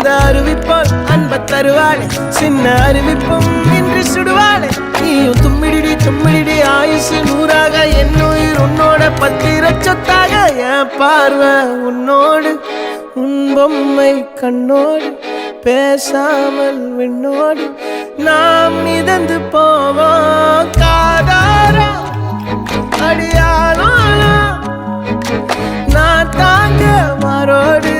அந்த அறிவிப்பால் அன்ப தருவாளே சின்ன அறிவிப்பும் இன்று சுடுவாளே நீயும் தும்மிடி தும்மிடி ஆயுசு நூறாக என்னுயிர் உன்னோட பத்திர சொத்தாக என் பார்வை உன்னோடு உன் பொம்மை கண்ணோடு பேசாமல் விண்ணோடு நாம் மிதந்து போவோம் காதாரா அடியாளோ நான் தாங்க மாறோடு